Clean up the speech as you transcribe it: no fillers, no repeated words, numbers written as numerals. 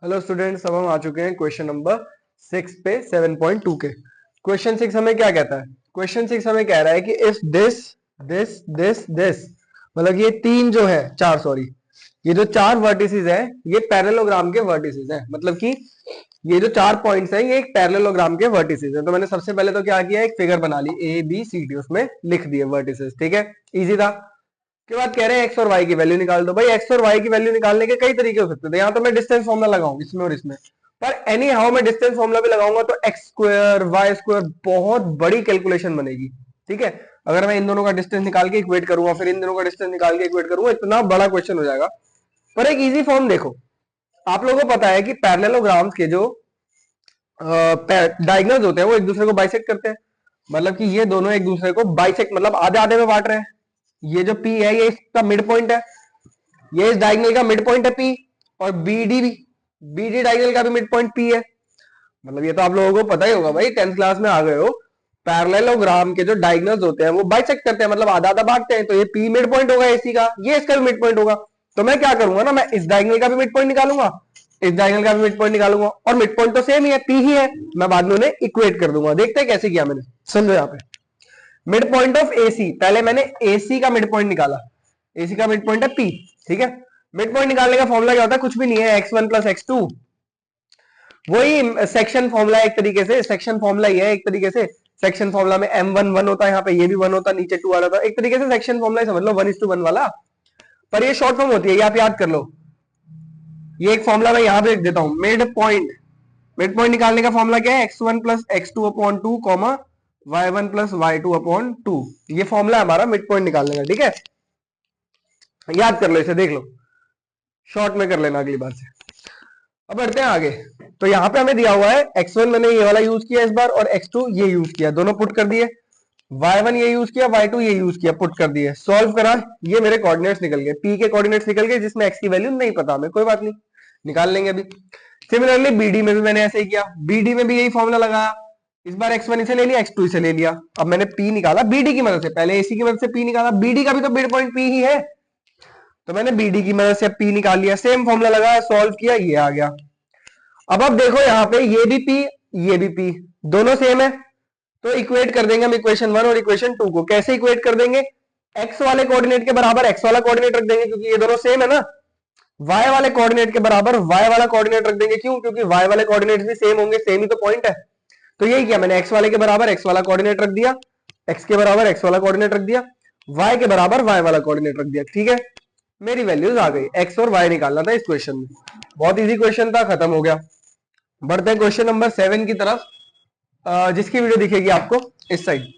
Hello students, अब हम आ चुके हैं क्वेश्चन नंबर 6 पे 7.2 के। क्वेश्चन 6 हमें क्या कहता है? क्वेश्चन 6 हमें कह रहा है कि if this this this this, मतलब ये तीन जो है चार, सॉरी, ये जो चार वर्टिसेस है ये पैरेललोग्राम के वर्टिसेस हैं। मतलब कि ये जो चार पॉइंट्स हैं ये एक पैरेललोग्राम के वर्टिसेस हैं। तो मैंने सबसे पहले तो क्या किया, एक फिगर बना ली ए बी सी डी, उसमें लिख दिए वर्टिसेस। ठीक है, इजी था। के बाद कह रहे हैं एक्स और वाई की वैल्यू निकाल दो। भाई एक्स और वाई की वैल्यू निकालने के कई तरीके हो सकते थे। यहाँ तो मैं डिस्टेंस फॉर्मुला लगाऊंगा इसमें और इसमें, पर एनी हाउ मैं डिस्टेंस फॉर्मुला भी लगाऊंगा तो एक्स स्क्वायर वाई स्क्वायर बहुत बड़ी कैलकुलेशन बनेगी। ठीक है, अगर मैं इन दोनों का डिस्टेंस निकाल के इक्वेट करूंगा, फिर इन दोनों का डिस्टेंस निकाल के इक्वेट करूंगा, इतना बड़ा क्वेश्चन हो जाएगा। पर एक इजी फॉर्म देखो, आप लोगों को पता है कि पैरेललोग्राम्स के जो डायगोनल्स होते हैं वो एक दूसरे को बाइसेक्ट करते हैं। मतलब कि ये दोनों एक दूसरे को बाइसेक्ट मतलब आधे आधे में बांट रहे हैं। ये जो P है ये इसका मिड पॉइंट है, ये इस डायगोनल का मिड पॉइंट है P, और BD डायगोनल का भी मिड पॉइंट P है। मतलब ये तो आप लोगों को पता ही होगा भाई, 10th क्लास में आ गए हो। पैरेललोग्राम के जो डायगोनल्स होते हैं वो बाइसेक्ट करते हैं, मतलब आधा आधा बांटते हैं। तो ये P मिड पॉइंट होगा AC का, ये इसका भी मिड पॉइंट होगा। तो मैं क्या करूंगा ना, मैं इस डायगोनल का भी मिड पॉइंट निकालूंगा, इस डायगोनल का भी मिड पॉइंट निकालूंगा, और मिड पॉइंट तो सेम ही है, P ही है। मैं बाद में उन्हें इक्वेट कर दूंगा। देखते हैं कैसे किया मैंने, समझो। यहाँ पे मिड पॉइंट ऑफ AC, पहले मैंने AC का मिड पॉइंट निकाला। AC का मिड पॉइंट है P। ठीक है, मिड पॉइंट निकालने का फॉर्मूला क्या होता है? कुछ भी नहीं है, x1 प्लस x2। वही सेक्शन फॉर्मूला एक तरीके से, सेक्शन फॉर्मूला ही है एक तरीके से। सेक्शन फॉर्मूला में m1 1 होता है, यहाँ पे ये भी 1 होता है, नीचे 2 वाला था। एक तरीके से सेक्शन फॉर्मूला समझ लो, 1:1 वाला। पर ये शॉर्ट फॉर्म होती है, ये आप याद कर लो। ये एक फॉर्मूला मैं यहाँ पे लिख देता हूं, मिड पॉइंट निकालने का फॉर्मूला क्या है? x1 plus x2 upon 2 comma y1 plus y2 upon 2। ये फॉर्मूला है हमारा मिड पॉइंट निकालने का। ठीक है, याद कर लो, इसे देख लो, शॉर्ट में कर लेना अगली बार से। अब बढ़ते हैं आगे। तो यहाँ पे हमें दिया हुआ है x1 मैंने ये वाला यूज किया इस बार, और x2 ये यूज किया, दोनों पुट कर दिए। y1 ये यूज किया, y2 ये यूज किया, पुट कर दिए, सॉल्व करा। ये मेरे कोऑर्डिनेट्स निकल गए, p के कोऑर्डिनेट्स निकल गए, जिसमें x की वैल्यू नहीं पता हमें, कोई बात नहीं, निकाल लेंगे अभी। सिमिलरली BD में भी मैंने ऐसे ही किया, BD में भी यही फॉर्मूला लगाया। इस बार x1 इसे ले लिया, x2 इसे ले लिया। अब मैंने P निकाला BD की मदद से, पहले AC की मदद से P निकाला, BD का भी तो मिड पॉइंट P ही है, तो मैंने BD की मदद से P निकाल लिया। सेम फॉर्मूला लगाया, सॉल्व किया, ये आ गया। अब देखो यहाँ पे ये भी P, ये भी P, दोनों सेम है, तो इक्वेट कर देंगे हम इक्वेशन 1 और इक्वेशन 2 को। कैसे इक्वेट कर देंगे? x वाले कोऑर्डिनेट के बराबर x वाला कोऑर्डिनेट रख देंगे, क्योंकि ये दोनों सेम है ना। y वाले कोऑर्डिनेट के बराबर y वाला कोऑर्डिनेट रख देंगे, क्यों? क्योंकि y वाले कोऑर्डिनेट्स भी सेम होंगे, सेम ही तो पॉइंट है। तो यही किया मैंने, x वाले के बराबर x वाला कोऑर्डिनेट रख दिया, x के बराबर x वाला कोऑर्डिनेट रख दिया, y के बराबर y वाला कोऑर्डिनेट रख दिया। ठीक है, मेरी वैल्यूज आ गई, x और y निकालना था इस क्वेश्चन में। बहुत इजी क्वेश्चन था, खत्म हो गया। बढ़ते हैं क्वेश्चन नंबर 7 की तरफ, जिसकी वीडियो दिखेगी आपको इस साइड।